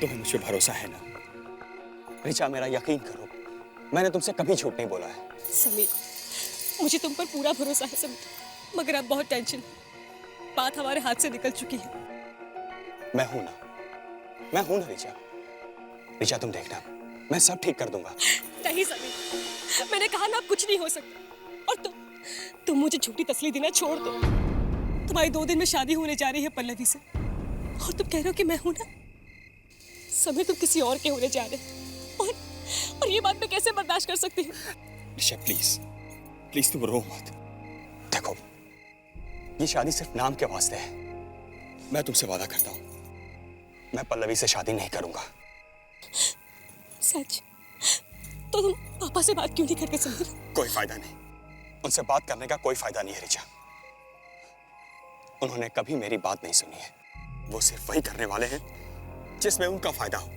तुम्हें मुझ पे भरोसा है ना? ऋचा, मेरा यकीन करो, मैंने तुमसे कभी झूठ नहीं बोला है। समीर, मुझे तुम पर पूरा भरोसा है समीर, मगर अब बहुत टेंशन है। बात हमारे हाथ से निकल चुकी है। मैं हूं ना ऋचा। ऋचा, तुम देखना, मैं सब ठीक कर दूंगा। नहीं समीर, मैंने कहा ना, अब कुछ नहीं हो सकता। और तुम मुझे झूठी तसल्ली देना छोड़ दो। तुम्हारी 2 दिन में शादी होने जा रही है पल्लवी से, और तुम कह रहे हो कि मैं हूं ना? समीर, तुम किसी और के होने जा रहे हो, और ये बात मैं कैसे बर्दाश्त कर सकती हूँ? ऋचा, प्लीज तुम रो मत। देखो, ये शादी सिर्फ नाम के वास्ते है। मैं तुमसे वादा करता हूँ, मैं पल्लवी से शादी नहीं करूंगा। सच? तो तुम पापा से बात क्यों नहीं करते समीर? कोई फायदा नहीं, उनसे बात करने का कोई फायदा नहीं है ऋचा। उन्होंने कभी मेरी बात नहीं सुनी है। वो सिर्फ वही करने वाले हैं जिसमें उनका फायदा हो,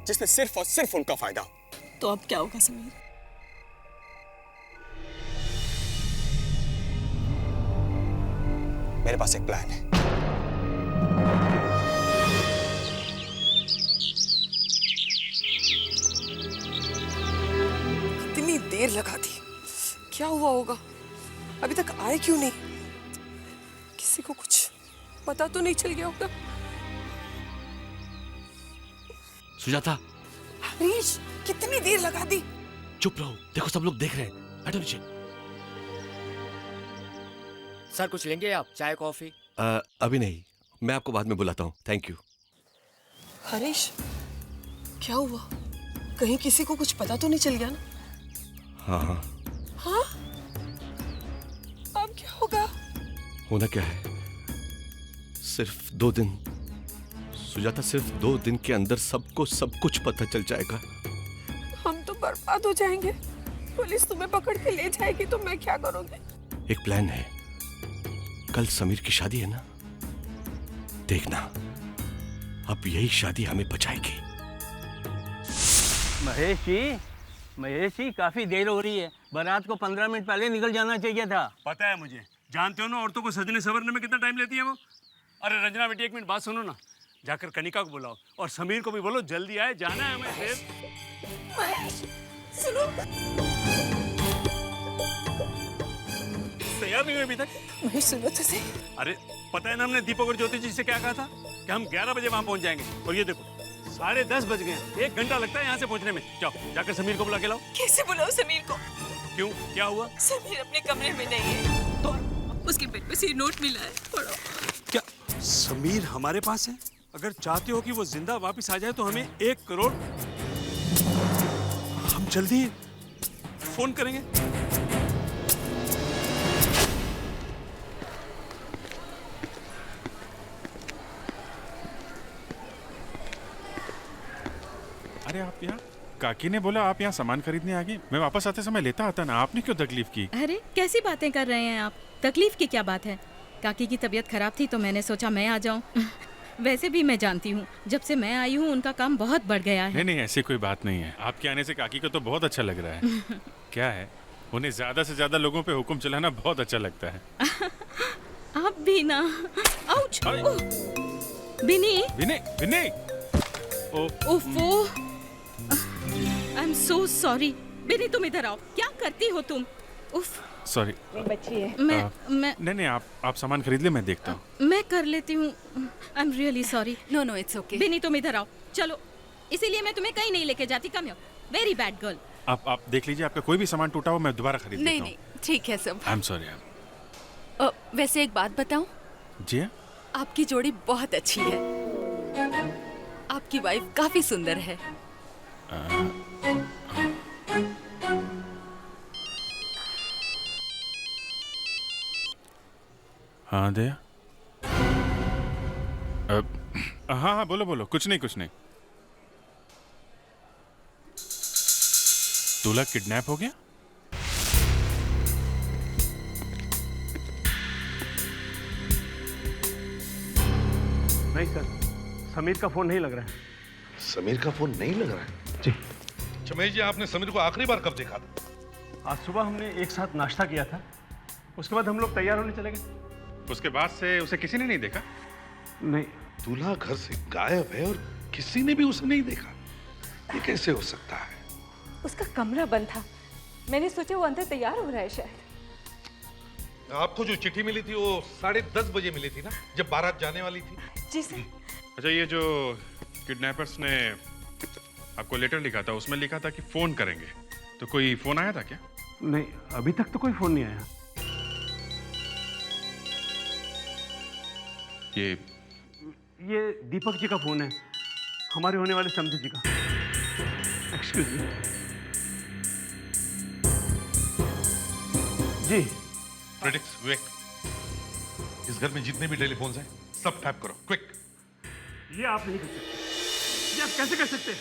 जिसमें सिर्फ और सिर्फ उनका फायदा हो। तो अब क्या होगा समीर? मेरे पास एक प्लान है। इतनी देर लगा दी, क्या हुआ होगा? अभी तक आए क्यों नहीं? किसी को कुछ पता तो नहीं चल गया होगा? सुजाता, हरीश, कितनी देर लगा दी? चुप रहो, देखो सब लोग देख रहे हैं। बैठो नीचे। सर कुछ लेंगे आप, चाय कॉफी? अभी नहीं, मैं आपको बाद में बुलाता हूँ। Thank you. हरीश, क्या हुआ? कहीं किसी को कुछ पता तो नहीं चल गया ना? हाँ। हाँ? अब क्या होगा? होना क्या है, सिर्फ 2 दिन सुजाता, सिर्फ 2 दिन के अंदर सबको सब कुछ पता चल जाएगा। हम तो बर्बाद हो जाएंगे। पुलिस तुम्हें पकड़ के ले जाएगी तो मैं क्या करूंगी? एक प्लान है, कल समीर की शादी है ना, देखना अब यही शादी हमें बचाएगी। महेश जी काफी देर हो रही है। बारात को 15 मिनट पहले निकल जाना चाहिए था। पता है मुझे, जानते हो ना औरतों को सजने संवरने में कितना टाइम लेती है वो। अरे रंजना बेटी, 1 मिनट बात सुनो ना। जाकर कनिका को बुलाओ और समीर को भी बोलो जल्दी आए, जाना है हमें फिर। सुनो, तैयार नहीं हुए अभी तक? महेश सुनो तो सही। अरे पता है ना हमने दीपक और ज्योति जी से क्या कहा था कि हम 11 बजे वहां पहुंच जाएंगे, और ये देखो 10:30 बज गए। 1 घंटा लगता है यहाँ से पहुंचने में। जाओ जाकर समीर को बुला के लाओ। कैसे बुलाओ समीर को? क्यों, क्या हुआ? समीर अपने कमरे में नहीं है। तो उसके बेड पे से नोट मिला है, पढ़ो। क्या समीर हमारे पास है? अगर चाहते हो कि वो जिंदा वापस आ जाए तो हमें 1 करोड़, हम जल्दी फोन करेंगे। अरे आप यहाँ, काकी ने बोला आप यहाँ सामान खरीदने आ गए। मैं वापस आते समय लेता आता ना, आपने क्यों तकलीफ की? अरे कैसी बातें कर रहे हैं आप? तकलीफ की क्या बात है? काकी की तबीयत खराब थी तो मैंने सोचा मैं आ जाऊं। वैसे भी मैं जानती हूँ, जब से मैं आई हूँ उनका काम बहुत बढ़ गया है। नहीं नहीं, ऐसी कोई बात नहीं है। आपके आने से काकी को तो बहुत अच्छा लग रहा है। क्या है, उन्हें ज्यादा से ज्यादा लोगों पे हुक्म चलाना बहुत अच्छा लगता है। आप भी ना। आउच! बिनी! विनय, विनय! ओफो! I am so sorry. बिनी तुम इधर आओ। क्या करती हो तुम? उफ! सॉरी। बच्ची है। मैं नहीं, आप सामान खरीद ले, मैं देखता हूँ। मैं कर लेती हूँ। I am really sorry. No it's okay. Bini तुम इधर आओ। चलो, इसीलिए मैं तुम्हें कहीं नहीं लेके जाती। Come here. Very bad girl. आप देख लीजिए, आपका कोई भी सामान टूटा हो मैं दोबारा खरीद लेता हूँ। नहीं, ठीक है सब। I am sorry. वैसे एक बात बताऊं? जी? आपकी जोड़ी बहुत अच्छी है। आपकी वाइफ काफी सुंदर है। हाँ दया। हाँ बोलो। कुछ नहीं। दूल्हा किडनैप हो गया? नहीं सर, समीर का फोन नहीं लग रहा है। समीर का फोन नहीं लग रहा है? जी। चमेश जी, आपने समीर को आखिरी बार कब देखा था? आज सुबह हमने एक साथ नाश्ता किया था, उसके बाद हम लोग तैयार होने चले गए। उसके बाद से उसे किसी ने नहीं देखा? नहीं। दूल्हा घर से गायब है और किसी ने भी उसे नहीं देखा। ये कैसे हो सकता है? उसका कमरा बंद था, मैंने सोचा वो अंदर तैयार हो रहा है शायद। आपको जो चिट्ठी मिली थी वो 10:30 बजे मिली थी ना, जब बारात जाने वाली थी। जी सर। अच्छा, ये जो किडनैपर्स ने आपको लेटर लिखा था उसमें लिखा था कि फोन करेंगे, तो कोई फोन आया था क्या? नहीं, अभी तक तो कोई फोन नहीं आया। ये दीपक जी का फोन है, हमारे होने वाले समधी जी का। Excuse me. जी। प्रेडिक्स विवेक, इस घर में जितने भी टेलीफोन हैं सब टैप करो, क्विक। ये आप नहीं कर सकते। ये आप कैसे कर सकते हैं?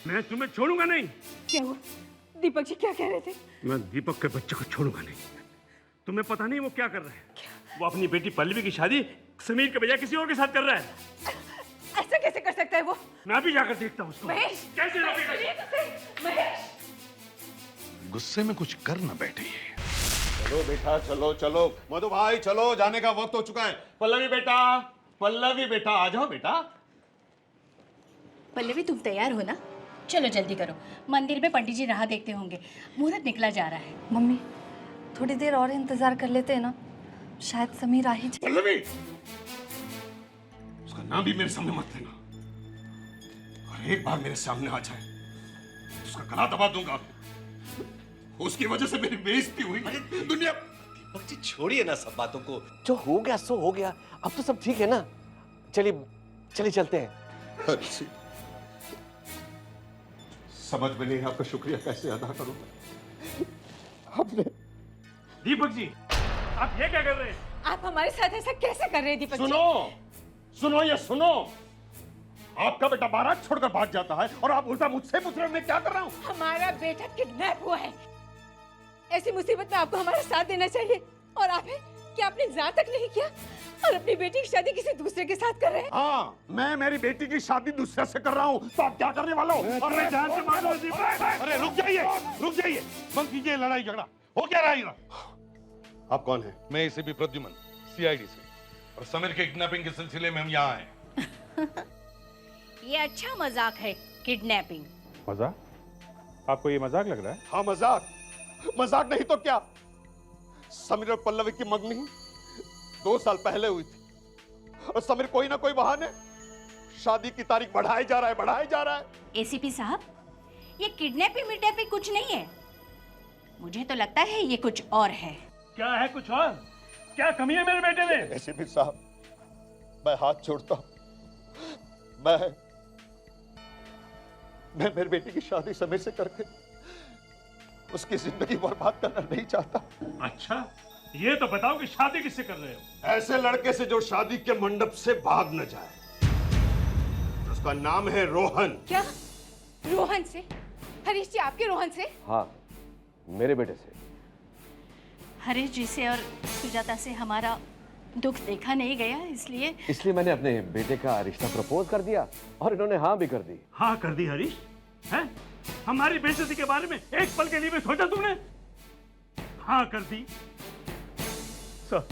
मैं तुम्हें छोड़ूंगा नहीं। क्या हुआ? दीपक जी क्या कह रहे थे? मैं दीपक के बच्चे को छोड़ूंगा नहीं। तुम्हें पता नहीं वो क्या कर रहा है? वो अपनी बेटी पल्लवी की शादी समीर के बजाय किसी और के साथ कर रहा है। ऐसा कैसे कर सकता है वो? मैं भी जाकर देखता हूँ उसको। महेश! कैसे रोकेगा? महेश! गुस्से में कुछ कर ना बैठे ये। चलो बेटा, चलो चलो मधु भाई, चलो, जाने का वक्त हो चुका है। पल्लवी बेटा, पल्लवी बेटा, आ जाओ बेटा। पल्लवी, तुम तैयार हो ना? चलो जल्दी करो, मंदिर में पंडित जी राह देखते होंगे, मुहूर्त निकला जा रहा है। मम्मी, थोड़ी देर और इंतजार कर लेते हैं ना, शायद समीर आ ही जाए। पल्लवी, उसका नाम भी मेरे सामने मत लेना, और एक बार मेरे सामने आ जाए उसका गला दबा दूंगा। उसकी वजह से मेरी बेइज्जती हुई दुनिया। दीपक जी छोड़िए ना सब बातों को, जो हो गया सो हो गया, अब तो सब ठीक है ना। चलिए चलिए चलते हैं। समझ में नहीं आपका शुक्रिया कैसे अदा करूं। आपने दीपक जी, आप ये क्या कर रहे हैं? आप हमारे साथ ऐसा कैसे कर रहे हैं दीपक जी? सुनो सुनो, ये सुनो, आपका बेटा बारात छोड़कर भाग जाता है और आप उल्टा मुझसे पूछ रहे हो मैं क्या कर रहा हूं। हमारा बेटा किडनैप हुआ है। ऐसी मुसीबत में आपको हमारा साथ देना चाहिए, और आप है कि आपने इंतजार तक नहीं किया और अपनी बेटी की शादी किसी दूसरे के साथ कर रहे हैं। हाँ, मैं मेरी बेटी की शादी दूसरे से कर रहा हूँ, तो आप क्या करने वाले हो? अरे जान से मार लो दीपक। अरे रुक जाइए, बंद कीजिए लड़ाई झगड़ा। हो क्या रहा है? आप कौन हैं? मैं एसीपी प्रद्युमन, सीआईडी से, और समीर के किडनैपिंग के सिलसिले में हम यहाँ आए। ये अच्छा मजाक है, किडनैपिंग। मजाक? आपको ये मजाक लग रहा है? हाँ मजाक, मजाक नहीं तो क्या। समीर और पल्लवी की मंगनी 2 साल पहले हुई थी, और समीर कोई ना कोई बहाने शादी की तारीख बढ़ाए जा रहा है। एसीपी साहब, ये किडनैपिंग मिडनैपिंग कुछ नहीं है, मुझे तो लगता है ये कुछ और है। क्या है कुछ और? क्या कमी है मेरे बेटे में? एसीपी साहब, मैं हाथ जोड़ता हूं, मैं मेरी बेटी की शादी समीर से करके उसकी जिंदगी बर्बाद करना नहीं चाहता। अच्छा, ये तो बताओ कि शादी किससे कर रहे हो? ऐसे लड़के से जो शादी के मंडप से भाग न जाए। उसका नाम है रोहन। क्या? रोहन से? हरीश जी, आपके रोहन से? हाँ, मेरे बेटे से। हरीश जी से और सुजाता से हमारा दुख देखा नहीं गया, इसलिए मैंने अपने बेटे का रिश्ता प्रपोज कर दिया और इन्होंने हाँ भी कर दी। हाँ कर दी हरीश? हैं? हमारी बेइज्जती के बारे में एक पल के लिए भी सोचा तुमने? हाँ कर दी। सर,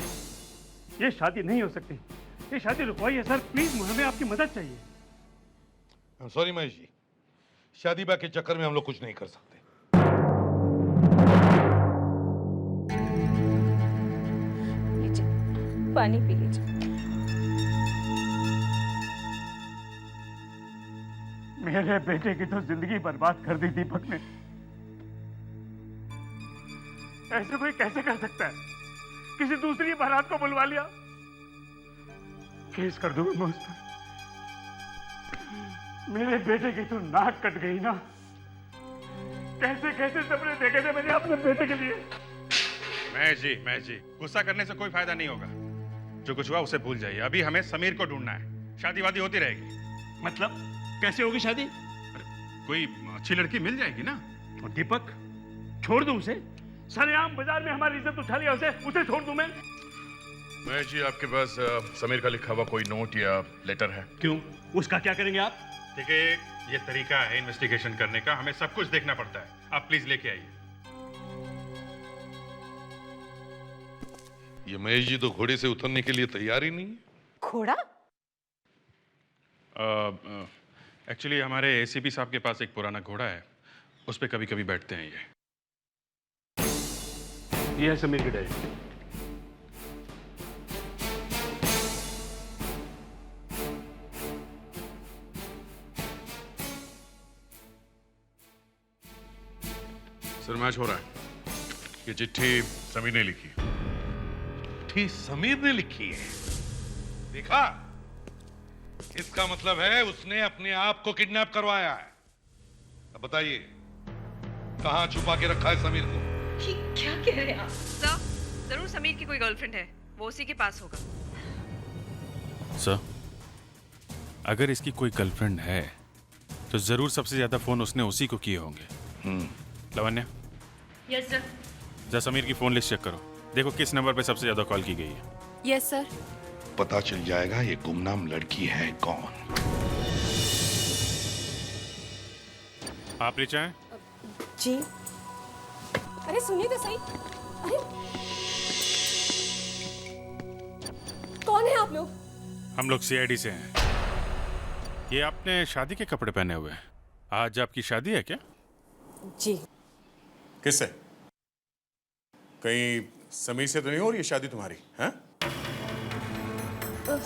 ये शादी नहीं हो सकती, ये शादी रुकवाइए सर, प्लीज, हमें आपकी मदद चाहिए। सॉरी महेश जी, शादी ब्याह के चक्कर में हम लोग कुछ नहीं कर सकते। पानी पी लीजिए। मेरे बेटे की तो जिंदगी बर्बाद कर दी दीपक ने। ऐसे कोई कैसे कर सकता है? किसी दूसरी बारात को बुलवा लिया, केस कर दूंगा मैं उस पर। मेरे बेटे की तो नाक कट गई ना। कैसे कैसे सपने देखे थे मैंने अपने बेटे के लिए। महेश जी, गुस्सा करने से कोई फायदा नहीं होगा। जो कुछ हुआ उसे भूल जाइए। अभी हमें समीर को ढूंढना है, शादी वादी होती रहेगी। मतलब कैसे होगी शादी? कोई अच्छी लड़की मिल जाएगी ना। और दीपक, छोड़ दूं उसे? सरेआम बाजार में हमारी इज्जत उछाली है, उसे छोड़ दूं मैं? महेश जी, आपके पास समीर का लिखा हुआ कोई नोट या लेटर है? क्यों, उसका क्या करेंगे आप? देखिए, ये तरीका है इन्वेस्टिगेशन करने का, हमें सब कुछ देखना पड़ता है। आप प्लीज लेके आइए। ये महेश जी तो घोड़े से उतरने के लिए तैयार ही नहीं है। घोड़ा? एक्चुअली हमारे एसीपी साहब के पास एक पुराना घोड़ा है, उस पर कभी कभी बैठते हैं ये है समीर की डायरी। सर मैच हो रहा है। ये चिट्ठी समीर ने लिखी। चिट्ठी समीर ने लिखी है? देखा, इसका मतलब है उसने अपने आप को किडनैप करवाया है। अब बताइए, कहां छुपा के रखा है समीर को? क्या कह रहे हैं आप? सर, जरूर समीर की कोई गर्लफ्रेंड है, वो उसी के पास होगा। सर, अगर इसकी कोई गर्लफ्रेंड है तो जरूर सबसे ज्यादा फोन उसने उसी को किए होंगे। Lavanya, yes sir. जरा समीर की फोन लिस्ट चेक करो, देखो किस नंबर पे सबसे ज्यादा कॉल की गई है। Yes sir. पता चल जाएगा ये गुमनाम लड़की है कौन। आप ऋचा हैं? जी। अरे सुनिए तो सही। अरे कौन है आप लोग? हम लोग सीआईडी से हैं। ये आपने शादी के कपड़े पहने हुए हैं, आज आपकी शादी है क्या? जी। किससे? कहीं समीर से तो नहीं हो रही है शादी तुम्हारी? हैं?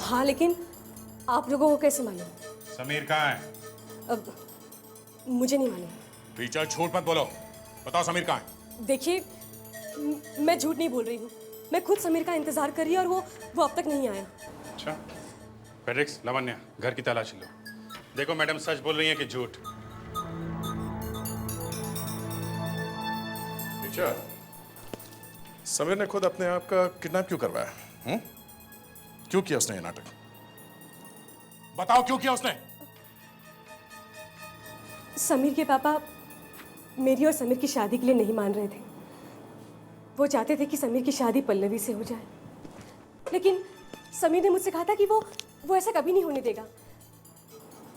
हाँ, लेकिन आप लोगों को कैसे मालूम? समीर कहाँ है? अब मुझे नहीं मालूम। टीचर झूठ मत बोलो, बताओ समीर कहाँ है? देखिए, मैं झूठ नहीं बोल रही हूँ। मैं खुद समीर का इंतजार कर रही हूँ और वो अब तक नहीं आया। अच्छा, फेड्रिक्स, लावण्या, घर की तलाशी लो। देखो मैडम सच बोल रही हैं कि झूठ? टीचर, समीर ने खुद अपने आप का किडनैप क्यों करवाया? क्यों किया उसने ये नाटक? बताओ क्यों किया उसने? समीर के पापा मेरी और समीर की शादी के लिए नहीं मान रहे थे। वो चाहते थे कि समीर की शादी पल्लवी से हो जाए, लेकिन समीर ने मुझसे कहा था कि वो ऐसा कभी नहीं होने देगा।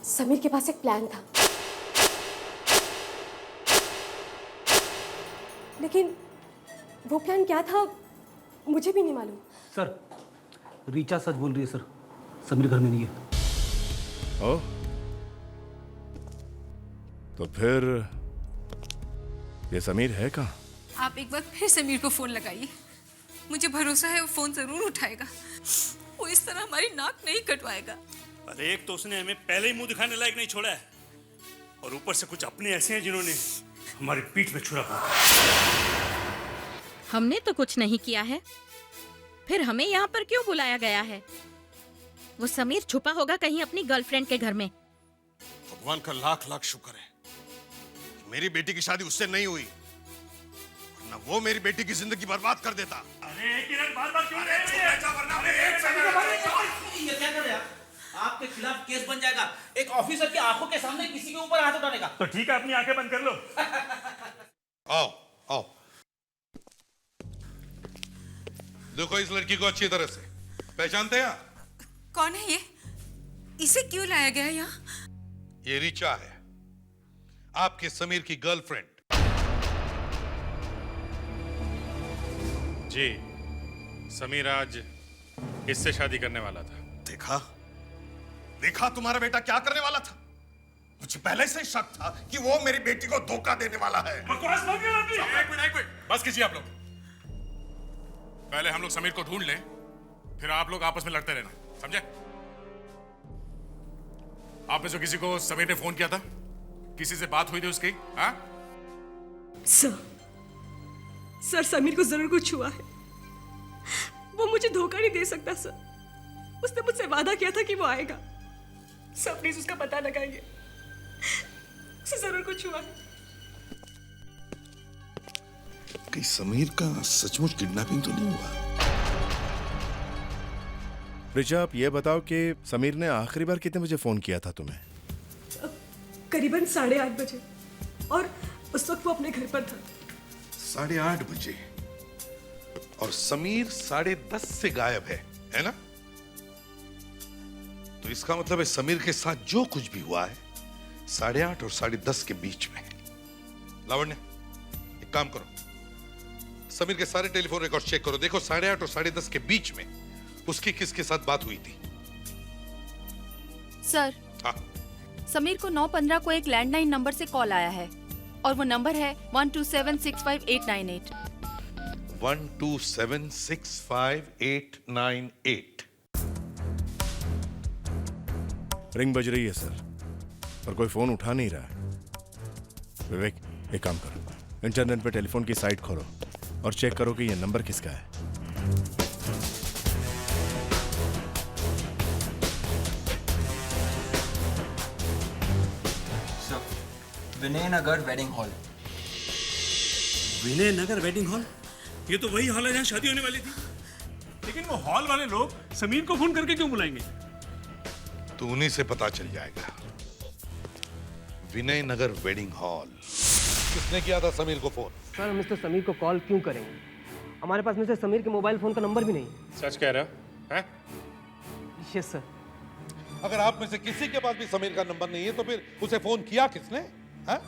समीर के पास एक प्लान था, लेकिन वो प्लान क्या था मुझे भी नहीं मालूम। सर, रीचा सच बोल रही है सर, समीर घर में नहीं है। ओ, तो फिर ये समीर है कहाँ? आप एक बार फिर समीर को फोन लगाइए, मुझे भरोसा है वो फोन जरूर उठाएगा। वो इस तरह हमारी नाक नहीं कटवाएगा। अरे एक तो उसने हमें पहले ही मुंह दिखाने लायक नहीं छोड़ा है, और ऊपर से कुछ अपने ऐसे हैं जिन्होंने हमारी पीठ में छुरा मारा। हमने तो कुछ नहीं किया है, फिर हमें यहाँ पर क्यों बुलाया गया है? वो समीर छुपा होगा कहीं अपनी गर्लफ्रेंड के घर में। भगवान का लाख लाख शुक्र है मेरी बेटी की शादी उससे नहीं हुई, वरना वो मेरी बेटी की जिंदगी बर्बाद कर देता। अरे एक मिनट, बार-बार क्यों ये क्या कर रहे हैं? आपके खिलाफ केस बन जाएगा। एक ऑफिसर की आंखों के सामने किसी के ऊपर हाथ उठाने का। तो ठीक है, अपनी आंखें बंद कर लो। आओ आओ, देखो इस लड़की को अच्छी तरह से पहचानते हैं आप? कौन है ये? इसे क्यों लाया गया यहाँ? ये रीचा है, आपके समीर की गर्लफ्रेंड। जी, समीर आज इससे शादी करने वाला था। देखा देखा तुम्हारा बेटा क्या करने वाला था। मुझे पहले से शक था कि वो मेरी बेटी को धोखा देने वाला है। बकवास मत करो अपनी। एक मिनट, बस कीजिए आप लोग। पहले हम लोग समीर को ढूंढ लें, फिर आप लोग आपस में लड़ते रहना, समझे? आप में से किसी को समीर ने फोन किया था? किसी से बात हुई थी उसकी? हाँ? सर, समीर को जरूर कुछ हुआ है। वो मुझे धोखा नहीं दे सकता सर। उसने मुझसे वादा किया था कि वो आएगा। सर प्लीज उसका पता लगाइए, उसे जरूर कुछ हुआ है। कहीं समीर का सचमुच किडनैपिंग तो नहीं हुआ? ऋचा, आप ये बताओ कि समीर ने आखिरी बार कितने बजे फोन किया था तुम्हें? करीबन 8:30 बजे, और उस वक्त वो अपने घर पर था। 8:30 बजे? और समीर 10:30 से गायब है ना? तो इसका मतलब है समीर के साथ जो कुछ भी हुआ है 8:30 और 10:30 के बीच में। लावण्य, एक काम करो, समीर के सारे टेलीफोन रिकॉर्ड चेक करो, देखो 8:30 और 10:30 के बीच में उसकी किसके साथ बात हुई थी। सर, हाँ, समीर को 9:15 को एक लैंडलाइन नंबर से कॉल आया है और वो नंबर है 12765 12765 रिंग बज रही है सर, पर कोई फोन उठा नहीं रहा है। विवेक, एक काम करो, इंटरनेट पे टेलीफोन की साइट खोलो और चेक करो कि ये नंबर किसका है। विनय नगर वेडिंग हॉल। विनय नगर वेडिंग हॉल? ये तो वही हॉल है जहाँ शादी होने वाली थी। लेकिन वो हॉल वाले लोग समीर को फोन करके क्यों बुलाएंगे? तो उन्हीं से पता चल जाएगा। विनय नगर वेडिंग हॉल किसने किया था समीर को फोन? सर, मिस्टर समीर को कॉल क्यों करेंगे? हमारे पास मिस्टर समीर के मोबाइल फोन का नंबर भी नहीं। सच कह रहा है? Yes sir. अगर आप में से किसी के पास भी समीर का नंबर नहीं है तो फिर उसे फोन किया किसने? है?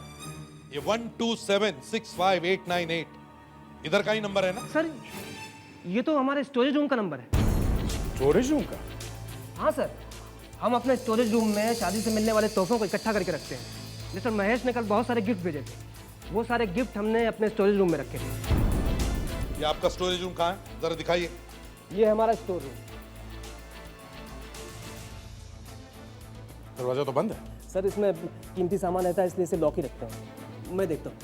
ये 12765 इधर का ही नंबर है ना? सर, ये तो हमारे स्टोरेज रूम का नंबर है। स्टोरेज रूम का? हाँ सर, हम अपने स्टोरेज रूम में शादी से मिलने वाले तोहफों को इकट्ठा करके रखते हैं। मिस्टर महेश ने कल बहुत सारे गिफ्ट भेजे थे, वो सारे गिफ्ट हमने अपने स्टोरेज रूम में रखे थे। ये आपका स्टोरेज रूम कहाँ है? जरा दिखाइए। ये हमारा स्टोर रूम। दरवाजा तो बंद है सर, इसमें कीमती सामान रहता है इसलिए इसे लॉक ही रखते हैं। मैं देखता हूँ।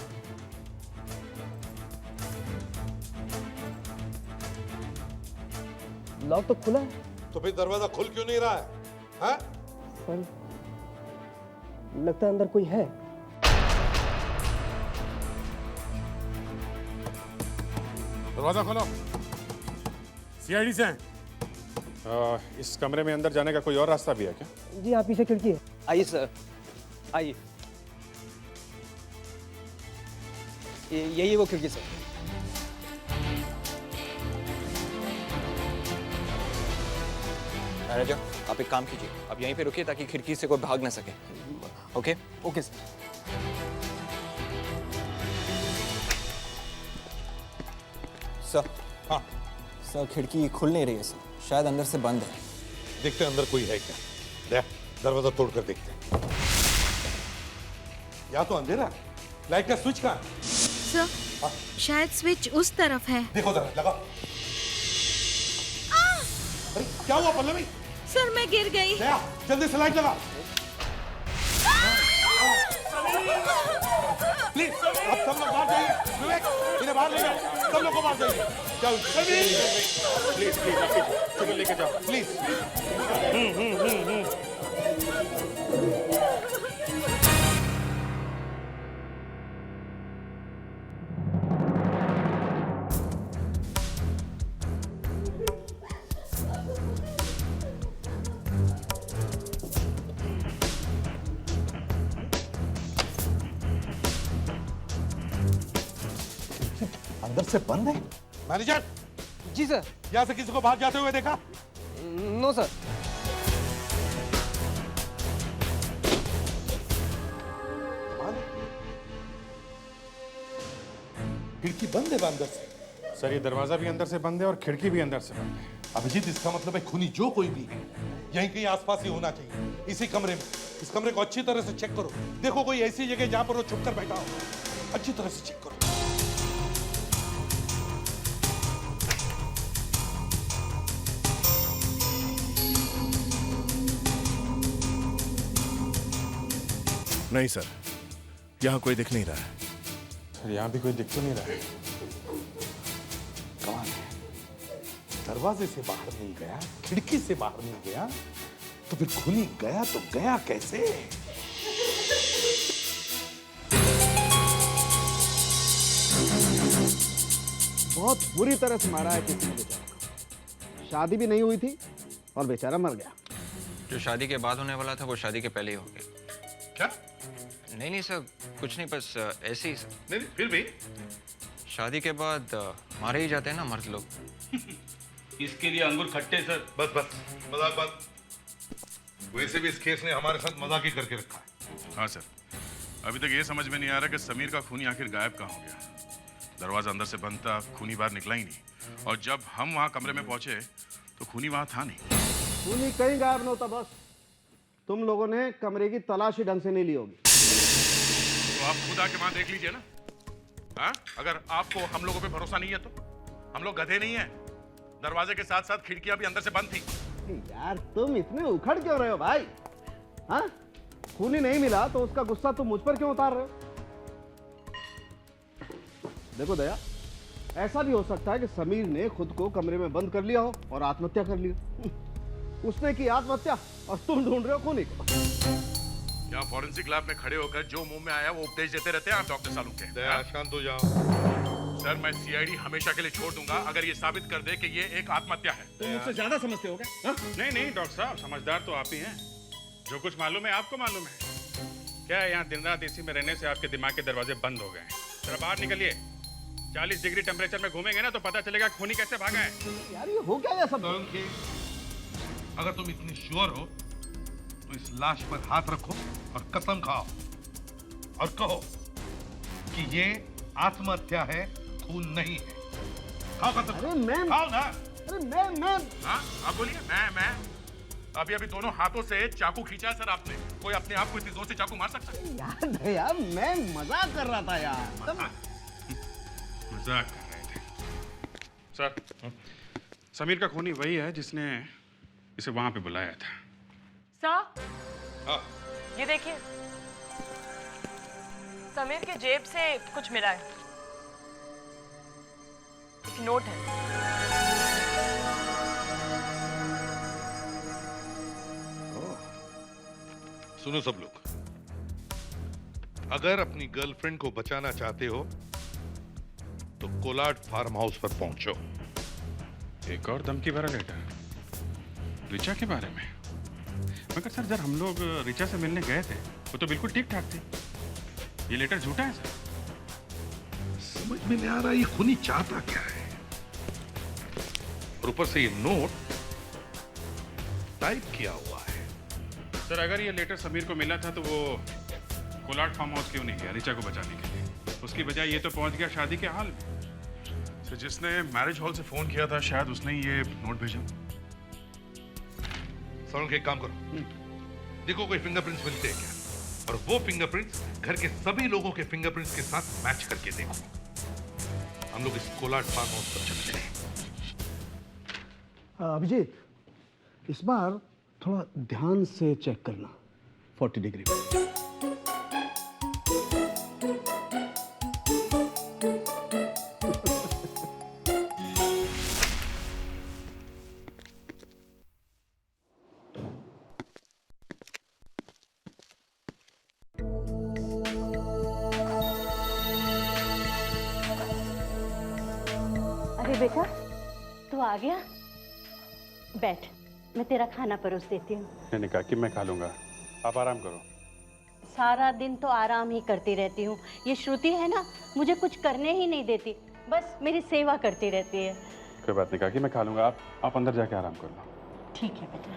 लॉक तो खुला है। तो फिर दरवाजा खुल क्यों नहीं रहा है? हाँ? सर, लगता है अंदर कोई है। दरवाजा खोलो। सीआईडी से हैं। इस कमरे में अंदर जाने का कोई और रास्ता भी है क्या? जी हाँ, पीछे खिड़की है। आइए सर, आइए। यही वो खिड़की सर। राजा, आप एक काम कीजिए, आप यहीं पे रुकिए ताकि खिड़की से कोई भाग ना सके। ओके? Okay sir. सर, हाँ सर, खिड़की खुल नहीं रही है सर, शायद अंदर से बंद है। देखते हैं अंदर कोई है क्या। दरवाजा तोड़कर देखते हैं। या तो अंधेरा, लाइट का स्विच कहाँ है? सर, शायद स्विच उस तरफ है। देखो जरा, लगाओ। अरे क्या हुआ पल्लवी? सर, मैं गिर गई। जल्दी से लाइट लगा। प्लीज, आप सब लोग बाहर जाइए। विवेक, इन्हें बाहर ले जाओ। सब लोग को बाहर जाइए। जाओ। प्लीज, प्लीज, लेके जाओ। प्लीज। अंदर से बंद है। मैनेजर। जी सर। यहाँ से किसी को बाहर जाते हुए देखा? No sir. खिड़की बंद है अंदर से। सर, ये दरवाजा भी अंदर से बंद है और खिड़की भी अंदर से बंद है। अभिजीत, इसका मतलब है खूनी जो कोई भी है यहीं कहीं आसपास ही होना चाहिए, इसी कमरे में। इस कमरे को अच्छी तरह से चेक करो। देखो कोई ऐसी जगह जहां पर वो छुप कर बैठा हो। अच्छी तरह से चेक करो। नहीं सर, यहाँ कोई दिख नहीं रहा है। सर, यहाँ भी कोई दिख तो नहीं रहा है। कौन है? दरवाजे से बाहर नहीं गया, खिड़की से बाहर नहीं गया, तो फिर खूनी गया तो गया कैसे? बहुत बुरी तरह से मारा है किसी ने बेचारा। शादी भी नहीं हुई थी और बेचारा मर गया। जो शादी के बाद होने वाला था वो शादी के पहले ही हो गया। क्या? नहीं सर, कुछ नहीं, बस ऐसे ही सर। नहीं, फिर भी शादी के बाद मारे ही जाते हैं ना मर्द लोग। इसके लिए अंगूर खट्टे सर। बस बस, मजाक बंद। वैसे भी इस केस ने हमारे साथ मजाक ही करके रखा है। हाँ सर, अभी तक ये समझ में नहीं आ रहा कि समीर का खूनी आखिर गायब कहाँ हो गया। दरवाजा अंदर से बंद था, खूनी बाहर निकला ही नहीं, और जब हम वहाँ कमरे में पहुंचे तो खूनी वहाँ था नहीं। खूनी कहीं गायब न होता बस। तुम लोगों ने कमरे की तलाशी ढंग से नहीं ली होगी। तो आप खुद आके वहां देख लीजिए ना। हाँ, अगर आपको हम लोगों पे भरोसा नहीं है तो हम लोग गधे नहीं है। दरवाजे के साथ साथ खिड़कियां भी अंदर से बंद थी। यार तुम इतने उखड़ क्यों रहे हो भाई? हाँ, खून ही नहीं मिला तो उसका गुस्सा तुम मुझ पर क्यों उतार रहे हो? देखो दया, ऐसा भी हो सकता है कि समीर ने खुद को कमरे में बंद कर लिया हो और आत्महत्या कर ली हो। उसने की आत्महत्या और तुम ढूंढ रहे हो खूनी को। यहाँ फॉरेंसिक लैब में खड़े होकर जो मुंह में आया वो उपदेश देते रहते हैं आप डॉक्टर सालू के। दया, शांत हो जाओ। सर, मैं सीआईडी हमेशा के लिए छोड़ दूंगा अगर ये साबित कर दे कि ये एक आत्महत्या है। तुम मुझसे ज्यादा समझते हो क्या? नहीं नहीं डॉक्टर साहब, समझदार तो आप ही हैं। जो कुछ मालूम है आपको मालूम है। क्या है, यहाँ दिन रात एसी में रहने से आपके दिमाग के दरवाजे बंद हो गए हैं। जरा बाहर निकलिए। 40 डिग्री टेम्परेचर में घूमेंगे ना तो पता चलेगा खूनी कैसे भागा है। यार ये हो क्या सब? अगर तुम इतनी श्योर हो तो इस लाश पर हाथ रखो और कसम खाओ और कहो कि ये आत्महत्या है, खून नहीं है। खाओ कसम। अरे मैं खाओ ना। अरे मैं हाँ, आप बोलिए। मैं अभी दोनों हाथों से चाकू खींचा है सर आपने। कोई अपने आप को इतनी जोर से चाकू मार सकता है? यार दया, मैं मजाक कर रहा था यार। मजाक कर रहे थे सर। समीर का खूनी वही है जिसने इसे वहां पे बुलाया था। सर, हाँ। ये देखिए, समीर के जेब से कुछ मिला है। एक नोट है। सुनो सब लोग, अगर अपनी गर्लफ्रेंड को बचाना चाहते हो तो कोलाड फार्म हाउस पर पहुंचो। एक और धमकी भरा लेटर रिचा के बारे में। मगर सर, जब हम लोग रिचा से मिलने गए थे वो तो बिल्कुल ठीक ठाक थी। ये लेटर झूठा है सर। समझ में नहीं आ रहा ये खूनी चाहता क्या है। और ऊपर से ये नोट टाइप किया हुआ है। सर, अगर ये लेटर समीर को मिला था तो वो कोलाड फार्म हाउस क्यों नहीं गया रिचा को बचाने के लिए? उसकी बजाय ये तो पहुंच गया शादी के हाल में। तो जिसने मैरिज हॉल से फोन किया था शायद उसने ही ये नोट भेजा। सर, के एक काम करो, देखो कोई फिंगरप्रिंट्स मिलते हैं क्या, और वो फिंगरप्रिंट्स घर के सभी लोगों के फिंगरप्रिंट्स के साथ मैच करके देखो। हम लोग इस कोलाड फार्म हाउस पर चलते हैं। अभिजीत, इस बार थोड़ा ध्यान से चेक करना 40 डिग्री पे। अरे बेटा, तू आ गया? बैठ, मैं तेरा खाना परोस देती हूँ। मैंने कहा कि मैं खा लूंगा, आप आराम करो। सारा दिन तो आराम ही करती रहती हूँ। ये श्रुति है ना, मुझे कुछ करने ही नहीं देती, बस मेरी सेवा करती रहती है। कोई बात नहीं, कहा कि मैं खा लूंगा। आप अंदर जाके आराम कर लो। ठीक है बेटा।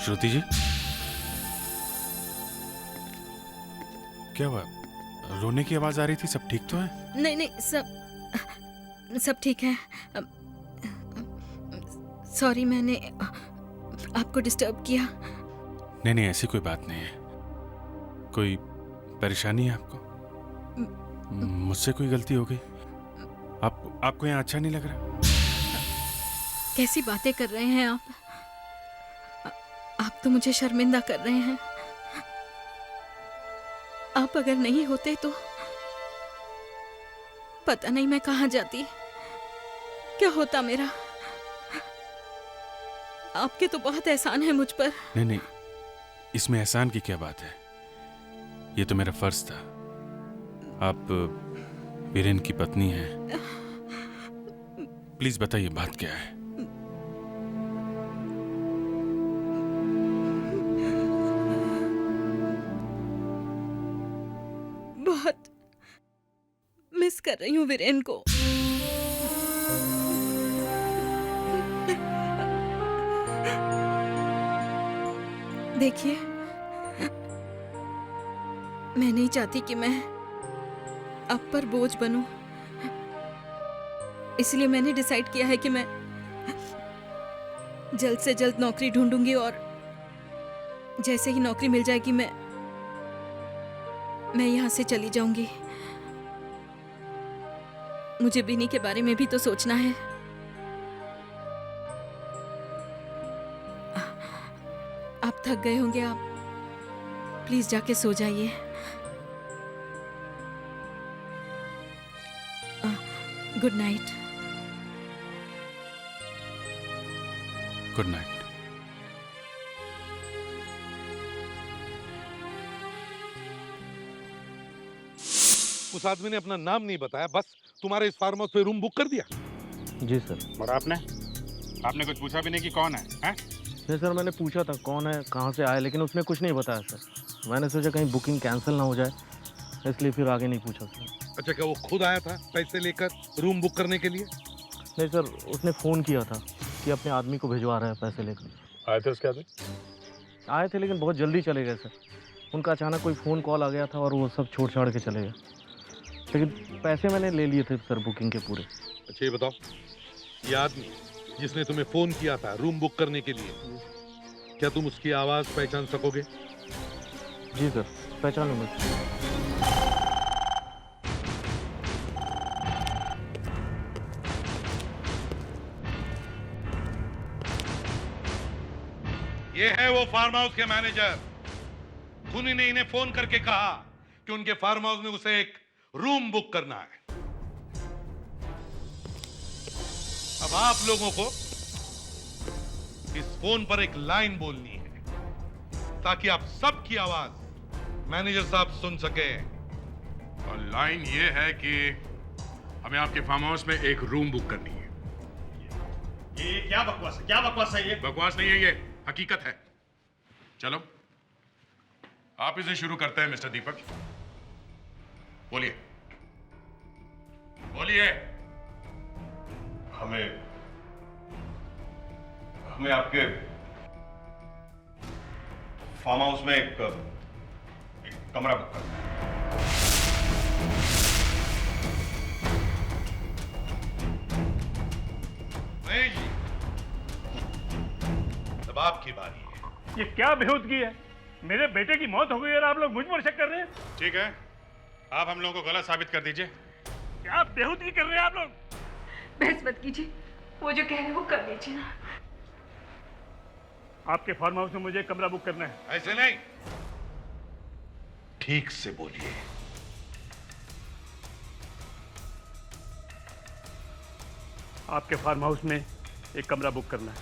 श्रुति जी, क्या हुआ? रोने की आवाज आ रही थी। सब ठीक तो है? नहीं नहीं, सब ठीक है। सॉरी, मैंने आपको डिस्टर्ब किया। नहीं नहीं, ऐसी कोई बात नहीं है। कोई परेशानी है आपको? मुझसे कोई गलती हो गई? आपको यहाँ अच्छा नहीं लग रहा? कैसी बातें कर रहे हैं आप? आप तो मुझे शर्मिंदा कर रहे हैं। आप अगर नहीं होते तो पता नहीं मैं कहाँ जाती, क्या होता मेरा। आपके तो बहुत एहसान है मुझ पर। नहीं नहीं, इसमें एहसान की क्या बात है? ये तो मेरा फर्ज था। आप वीरेन की पत्नी हैं। प्लीज बताइए, बात क्या है? बहुत मिस कर रही हूँ वीरेन को। देखिए, मैं नहीं चाहती कि मैं आप पर बोझ बनूं। इसलिए मैंने डिसाइड किया है कि मैं जल्द से जल्द नौकरी ढूंढूंगी और जैसे ही नौकरी मिल जाएगी मैं यहाँ से चली जाऊंगी। मुझे बिनी के बारे में भी तो सोचना है। आप थक गए होंगे, आप प्लीज जाके सो जाइए। Good night. Good night. उस आदमी ने अपना नाम नहीं बताया, बस तुम्हारे इस फार्म हाउस पे रूम बुक कर दिया। जी सर। और आपने कुछ पूछा भी नहीं कि कौन है, हैं? नहीं सर, मैंने पूछा था कौन है, कहाँ से आया, लेकिन उसने कुछ नहीं बताया सर। मैंने सोचा कहीं बुकिंग कैंसिल ना हो जाए, इसलिए फिर आगे नहीं पूछा सर। अच्छा, क्या वो खुद आया था पैसे लेकर रूम बुक करने के लिए? नहीं सर, उसने फ़ोन किया था कि अपने आदमी को भिजवा रहा है पैसे लेकर। आए थे उसके आदमी? आए थे लेकिन बहुत जल्दी चले गए सर। उनका अचानक कोई फ़ोन कॉल आ गया था और वो सब छोड़ छाड़ के चले गए। लेकिन पैसे मैंने ले लिए थे सर बुकिंग के पूरे। अच्छा, ये बताओ, ये आदमी जिसने तुम्हें फ़ोन किया था रूम बुक करने के लिए, क्या तुम उसकी आवाज़ पहचान सकोगे? जी सर, पहचान लूँगा। ये है वो फार्म हाउस के मैनेजर। उन्हीं ने इन्हें फोन करके कहा कि उनके फार्म हाउस में उसे एक रूम बुक करना है। अब आप लोगों को इस फोन पर एक लाइन बोलनी है ताकि आप सबकी आवाज मैनेजर साहब सुन सके। और लाइन ये है कि हमें आपके फार्म हाउस में एक रूम बुक करनी है। ये क्या बकवास है? क्या बकवास है ये? बकवास नहीं है, ये हकीकत है। चलो आप इसे शुरू करते हैं मिस्टर दीपक। बोलिए बोलिए। हमें आपके फार्म हाउस में एक कमरा बुक करना है। महेश जी, अब आपकी बारी है। ये क्या बेहूदगी है? मेरे बेटे की मौत हो गई और आप लोग मुझ पर शक कर रहे हैं? ठीक है, आप हम लोगों को गलत साबित कर दीजिए। क्या बेहूदगी कर रहे हैं आप लोग? बहस मत कीजिए, वो जो कह रहे हैं वो कर लीजिए ना। आपके फार्म हाउस में मुझे एक कमरा बुक करना है। ऐसे नहीं, ठीक से बोलिए। आपके फार्म हाउस में एक कमरा बुक करना है।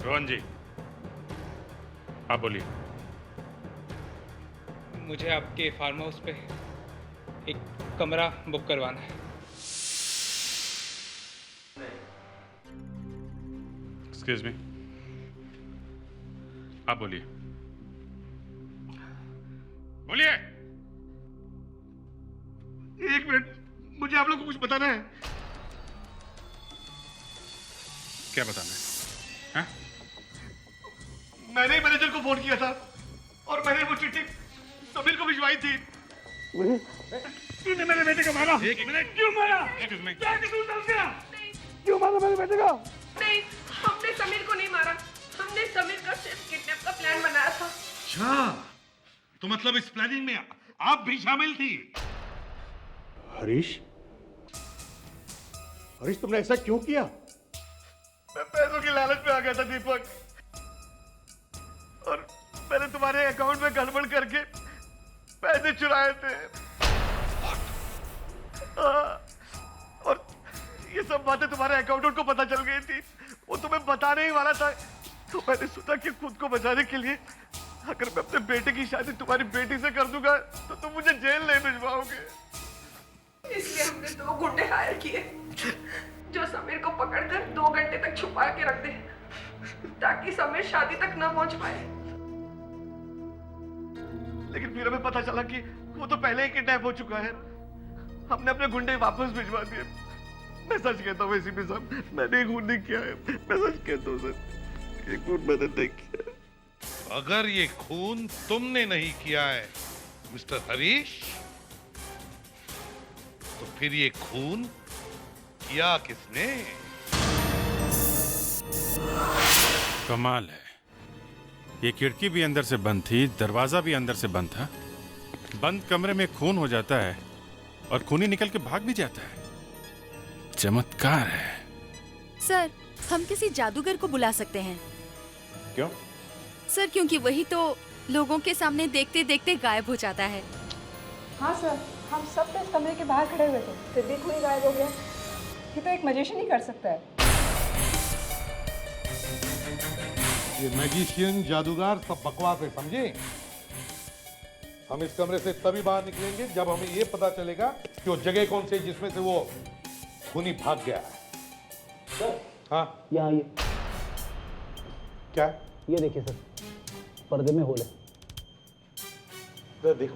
रोहन जी, आप बोलिए। मुझे आपके फार्म हाउस पे एक कमरा बुक करवाना है। एक्सक्यूज मी, आप बोलिए बोलिए। एक मिनट, मुझे आप लोग को कुछ बताना है। क्या बताना है? हाँ? मैंने मैनेजर को फोन किया था और मैंने वो चिट्ठी समीर को भिजवाई थी। तूने मेरे बेटे को मारा? एक मिनट। क्यों मारा? Excuse me. क्या कसूर था उसका? क्यों मारा मेरे बेटे को? नहीं, हमने समीर को नहीं मारा। हमने समीर का सिर्फ किडनैप का प्लान बनाया था। अच्छा, तो मतलब इस प्लानिंग में आप भी शामिल थी? हरीश, तुमने ऐसा क्यों किया? मैं पैसों की लालच में आ गया था दीपक, और मैंने तुम्हारे अकाउंट में गड़बड़ करके पैसे चुराए थे। और ये सब बातें तुम्हारे अकाउंटेंट को पता चल गई थी। वो तुम्हें बताने ही वाला था, तो मैंने सोचा कि खुद को बचाने के लिए अगर मैं अपने बेटे की शादी तुम्हारी बेटी से कर दूंगा तो तुम मुझे जेल नहीं भिजवाओगे। इसलिए हमने 2 गुंडे हायर किए जो समीर को पकड़कर 2 घंटे तक छुपा के रख दे ताकि समीर शादी तक ना पहुंच पाए। लेकिन फिर हमें पता चला कि वो तो पहले ही किडनैप हो चुका है हमने अपने गुंडे वापस भिजवा दिए। मैं सच कहता हूँ एसीपी साहब, मैंने खून नहीं किया है। मैं सच कहता हूँ सर, ये खून मैंने नहीं किया। अगर ये खून तुमने नहीं किया है मिस्टर हरीश, तो फिर ये खून किया किसने? कमाल है, ये खिड़की भी अंदर से बंद थी, दरवाजा भी अंदर से बंद था। बंद कमरे में खून हो जाता है और खूनी निकल के भाग भी जाता है। चमत्कार है। सर, हम किसी जादूगर को बुला सकते हैं। क्यों? सर, क्योंकि वही तो लोगों के सामने देखते देखते गायब हो जाता है। हाँ सर, हम सब तो इस कमरे के बाहर खड़े हुए थे, फिर भी कोई गायब हो गया। ये तो एक मैजिशियन ही कर सकता है। ये मैजिशियन, जादूगर सब बकवास है, समझे? हम इस कमरे से तभी बाहर निकलेंगे जब हमें ये पता चलेगा कि वो जगह कौन सी है जिसमें से वो खूनी भाग गया है। सर, हाँ, यहाँ ये क्या? ये देखिए सर, पर्दे में होल है। जरा देखो।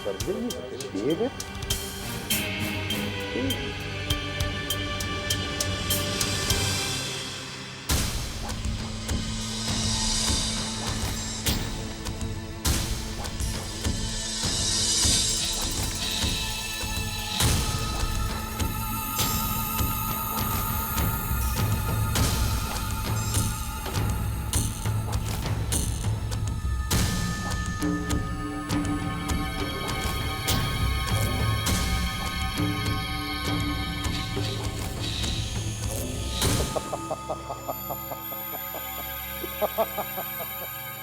पर्दे में छेद है?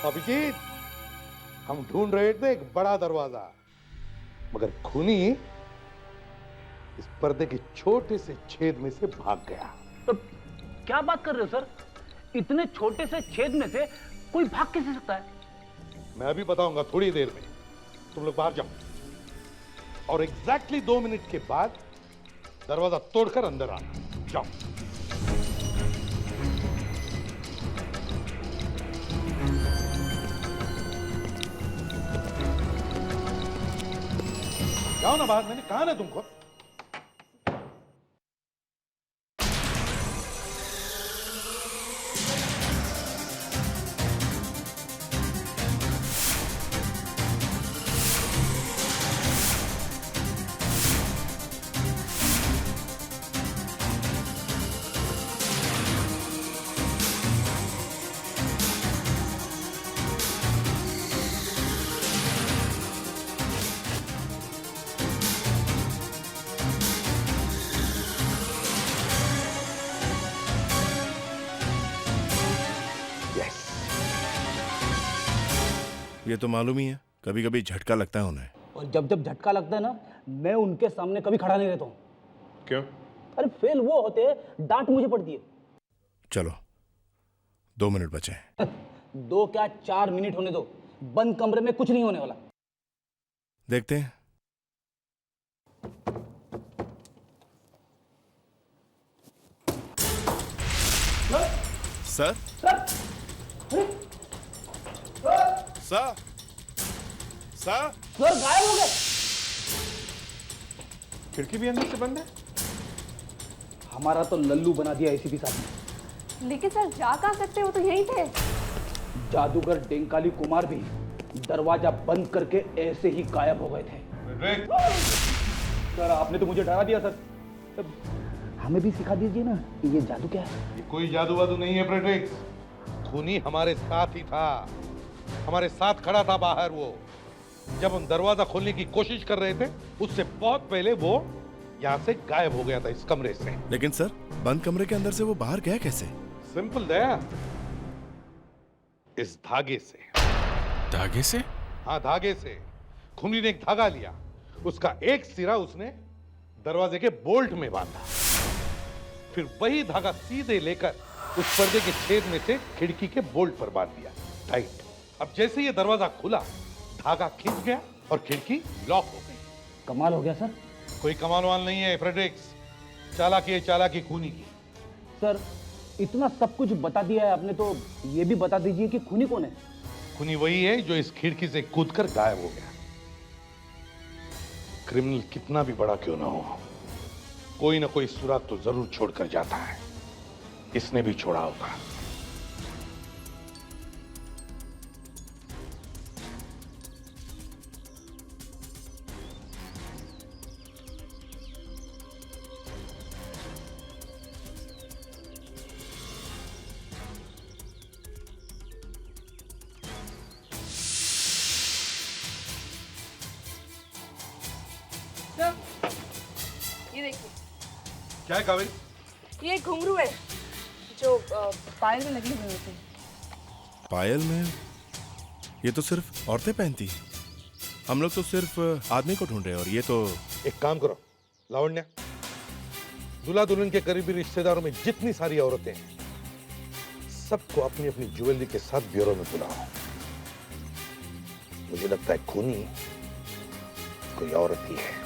अभिजीत, हम ढूंढ रहे थे एक बड़ा दरवाजा, मगर खूनी इस पर्दे के छोटे से छेद में से भाग गया। तो क्या बात कर रहे हो सर? इतने छोटे से छेद में से कोई भाग कैसे सकता है? मैं अभी बताऊंगा थोड़ी देर में। तुम लोग बाहर जाओ और एग्जैक्टली 2 मिनट के बाद दरवाजा तोड़कर अंदर आना। जाओ। जाओ ना बाहर, मैंने कहा ना तुमको। ये तो मालूम ही है, कभी कभी झटका लगता है उन्हें। और जब जब झटका लगता है ना, मैं उनके सामने कभी खड़ा नहीं रहता हूँ। क्यों? अरे फेल वो होते, डांट मुझे पड़ती है। चलो 2 मिनट बचे हैं। 2 क्या 4 मिनट होने दो, बंद कमरे में कुछ नहीं होने वाला। देखते हैं। सर? सर? सर? सर गायब हो गए। खिड़की भी अंदर से बंद है। हमारा तो लल्लू बना दिया एसीपी साहब ने। लेकिन सर जा कहाँ सकते, वो तो यहीं थे। जादूगर डेंकाली कुमार भी दरवाजा बंद करके ऐसे ही गायब हो गए थे। सर आपने तो मुझे डरा दिया सर। हमें भी सिखा दीजिए ना कि ये जादू क्या है। ये कोई जादू वादू नहीं है फ्रेडरिक्स। खूनी हमारे साथ ही था, हमारे साथ खड़ा था बाहर। वो जब हम दरवाजा खोलने की कोशिश कर रहे थे, उससे बहुत पहले वो यहाँ से गायब हो गया था इस कमरे से। लेकिन सर, बंद कमरे के अंदर से वो बाहर गया कैसे? सिंपल दया, इस धागे से। धागे से? हाँ, धागे से। खूनी ने एक धागा लिया, उसका एक सिरा उसने दरवाजे के बोल्ट में बांधा, फिर वही धागा सीधे लेकर उस पर्दे के छेद में से खिड़की के बोल्ट पर बांध दिया, टाइट। अब जैसे ये दरवाजा खुला, धागा खिंच गया और खिड़की लॉक हो गई। कमाल हो गया सर। कोई कमाल वाल नहीं है फ्रेडरिक्स, चालाकी है चालाकी खूनी की। सर इतना सब कुछ बता दिया है आपने, तो ये भी बता दीजिए कि खूनी कौन है। खूनी वही है जो इस खिड़की से कूदकर गायब हो गया। क्रिमिनल कितना भी बड़ा क्यों ना हो, कोई ना कोई सुराग तो जरूर छोड़कर जाता है। इसने भी छोड़ा होगा। ये देखिए, क्या है कावेरी? ये घुंघरू है जो पायल में लगे हुए होते हैं। पायल में? ये तो सिर्फ औरतें पहनती हैं। हम लोग तो सिर्फ आदमी को ढूंढ रहे हैं, और ये तो। एक काम करो लावण्या, दूल्हा दुल्हन के करीबी रिश्तेदारों में जितनी सारी औरतें हैं, सबको अपनी अपनी ज्वेलरी के साथ ब्यूरो में बुलाओ। मुझे लगता है खूनी कोई औरत ही है।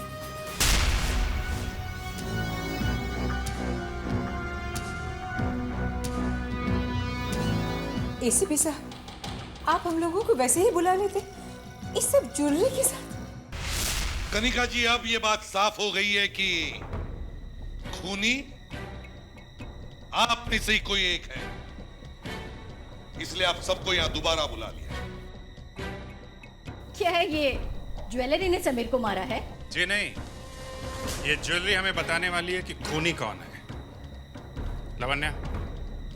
एसीपी साहब, आप हम लोगों को वैसे ही बुला लेते, इस सब ज्वेलरी के साथ। कनिका जी, अब ये बात साफ हो गई है कि खूनी आप में से ही कोई एक है, इसलिए आप सबको यहां दोबारा बुला लिया। क्या है ये? ज्वेलरी ने समीर को मारा है? जी नहीं, ये ज्वेलरी हमें बताने वाली है कि खूनी कौन है। लावण्या,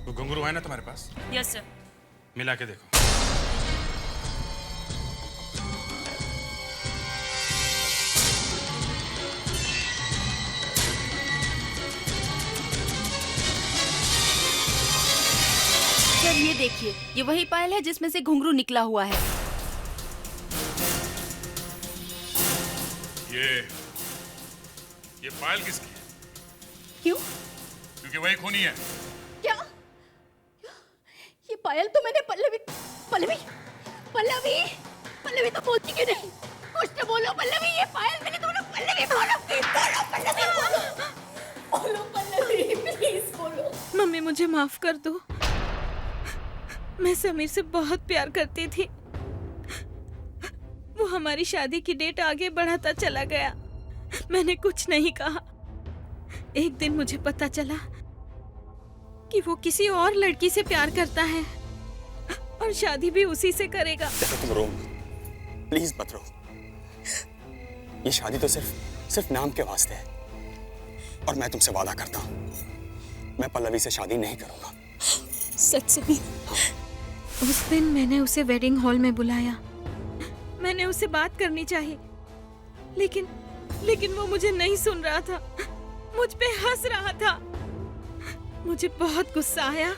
वो घुंघरू है ना तुम्हारे पास? Yes sir. मिला के देखो। सर ये देखिए, ये वही पायल है जिसमें से घुंघरू निकला हुआ है। ये पायल किसकी है? क्यों? क्योंकि वही खूनी है। क्या? ये पायल तो मैंने पल्लवी पल्लवी पल्लवी पल्लवी तो बोलती क्यों नहीं? कुछ तो बोलो पल्लवी, ये पायल मैंने तुमने पल्लवी बोलो पल्लवी बोलो पल्लवी प्लीज बोलो। मम्मी मुझे माफ कर दो, मैं समीर से बहुत प्यार करती थी। वो हमारी शादी की डेट आगे बढ़ाता चला गया, मैंने कुछ नहीं कहा। एक दिन मुझे पता चला कि वो किसी और लड़की से प्यार करता है और शादी भी उसी से करेगा। देखो तुम रो, प्लीज मत रो। ये शादी तो सिर्फ नाम के वास्ते है, और मैं तुमसे वादा करता हूँ, मैं पल्लवी से शादी नहीं करूंगा। सच समीर, उस दिन मैंने उसे वेडिंग हॉल में बुलाया, मैंने उससे बात करनी चाहिए, लेकिन वो मुझे नहीं सुन रहा था, मुझ पे हंस रहा था। मुझे बहुत गुस्सा आया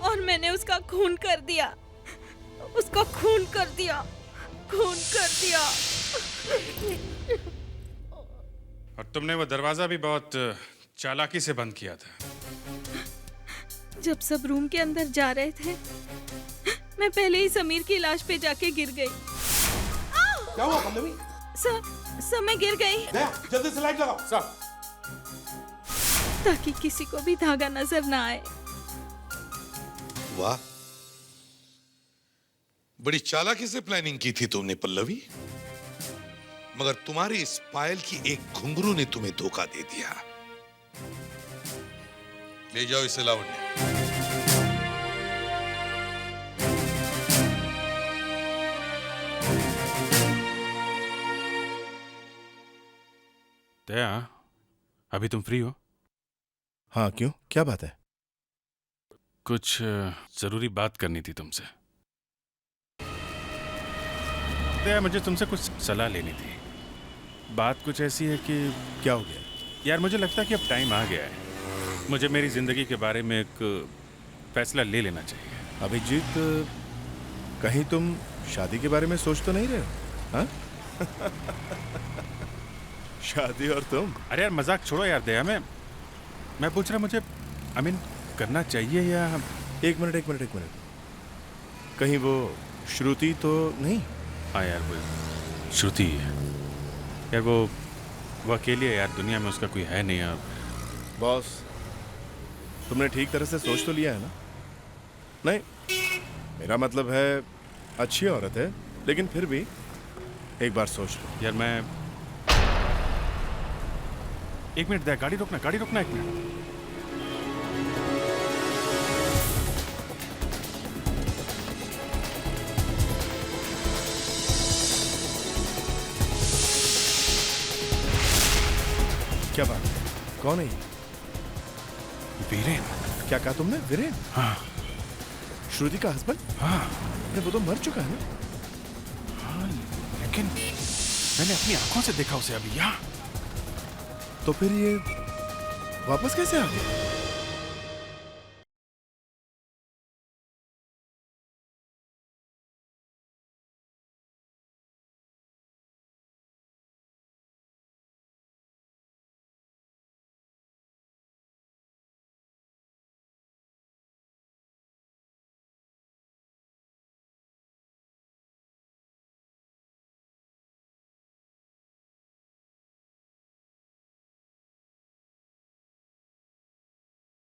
और मैंने उसका खून कर दिया, उसका खून कर दिया। और तुमने वो दरवाजा भी बहुत चालाकी से बंद किया था। जब सब रूम के अंदर जा रहे थे, मैं पहले ही समीर की लाश पे जाके गिर गई। क्या हुआ पल्लवी? सर मैं गिर गई। जल्दी से लाइट लगाओ सर, ताकि किसी को भी धागा नजर ना आए। वाह, बड़ी चालाकी से प्लानिंग की थी तुमने पल्लवी, मगर तुम्हारी इस पायल की एक घुंघरू ने तुम्हें धोखा दे दिया। ले जाओ इसे लावण्य। दया, अभी तुम फ्री हो? हाँ, क्यों? क्या बात है? कुछ जरूरी बात करनी थी तुमसे। दया, मुझे तुमसे कुछ सलाह लेनी थी। बात कुछ ऐसी है कि क्या हो गया? यार, मुझे लगता है कि अब टाइम आ गया है, मुझे मेरी जिंदगी के बारे में एक फैसला ले लेना चाहिए। अभिजीत, कहीं तुम शादी के बारे में सोच तो नहीं रहे हो? हाँ? शादी और तुम? अरे यार मजाक छोड़ो यार दया, मैं पूछ रहा मुझे करना चाहिए या। एक मिनट, कहीं वो श्रुति तो नहीं? हाँ यार, वो श्रुति है यार, वो अकेली है यार, दुनिया में उसका कोई है नहीं यार। बॉस, तुमने ठीक तरह से सोच तो लिया है ना? नहीं, मेरा मतलब है अच्छी औरत है, लेकिन फिर भी एक बार सोच लो। यार मैं एक मिनट दे, गाड़ी रोकना एक मिनट। क्या बात है? कौन है ये? वीरेन। क्या कहा तुमने? वीरेन? हाँ। श्रुति का हस्बैंड? हाँ। अरे वो तो मर चुका है ना? हाँ, लेकिन मैंने अपनी आंखों से देखा उसे अभी यहाँ। तो फिर ये वापस कैसे आ गया?